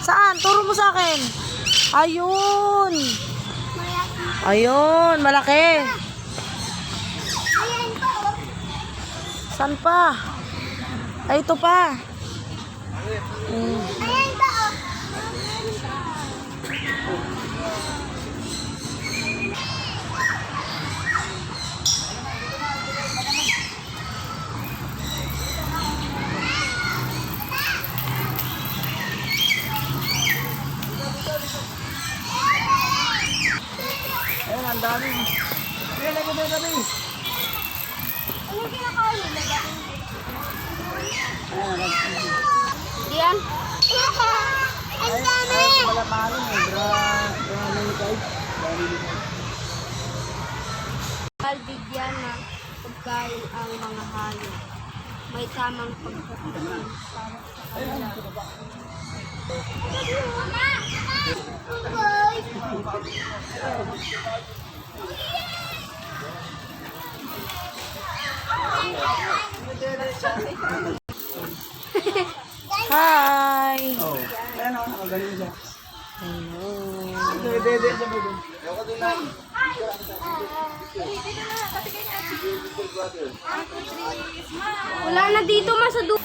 Saan? Turo mo sa akin. Ayun. Ayun, malaki. Saan pa? Ay, ito pa. Ayan, ang dami. Ayan, lagay na kami. Ano kinakain nila? Ayan, Diyan. Ang dami. wala mahalin eh. Bigyan na pagkain ang mga hayop. May tamang pagkakain para sa kanila. Hi. Oh. Ayan o, nakagaling siya. Hello. Dede, sabi doon. Wala na dito mas sa dulo.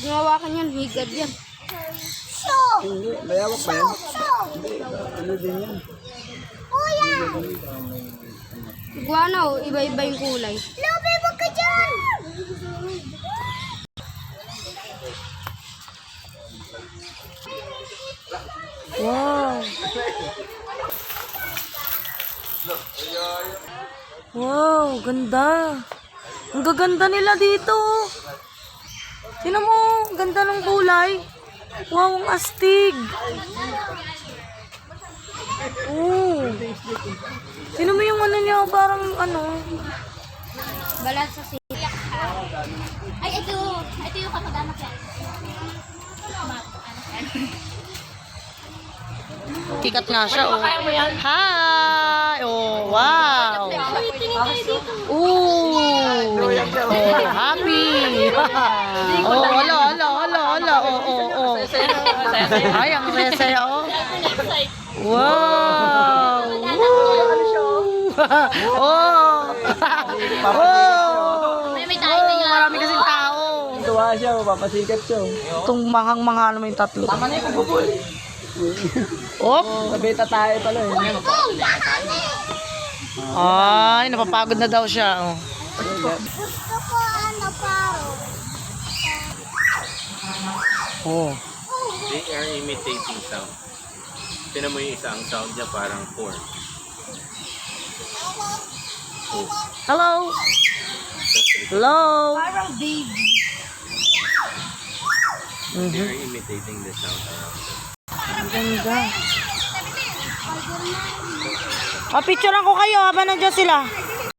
Ginawa ka niyan, higad yan. Hindi, mayawak ba yan? Ano din yan? Iguana oh, iba-iba yung kulay. Lobe, wag ka dyan! Wow. Wow, ganda. Ang gaganda nila dito. Tingnan mo, ang ganda ng kulay. Wow, ang astig. Oh. Tingnan mo yung ano niya, parang ano. Balat sa siya. Ay, ito yung kapag-anak yan. Tikat nga siya, oh. Hi! Oh, wow! Ooh! Oh, happy! Oh, hala. Oh. Ay, ang saya, oh. Wow! Woo! Oh! Oh! May tayo na yan. Marami kasing tao. Tuwa siya, papasikat siya. Itong manghang-mangha naman yung tatlo. Tama na yung pagbubuli. Op! Sabita tayo pala eh. Ay, napapagod na daw siya. Oh. Gusto ko ano paro. Oh. They are imitating sound. Tinan mo yung isa, ang sound niya parang corn. Oh. Hello? Hello? Parang baby. They are imitating the sound around them. Ang ganda. Oh, picturean ko kayo habang nandiyan sila.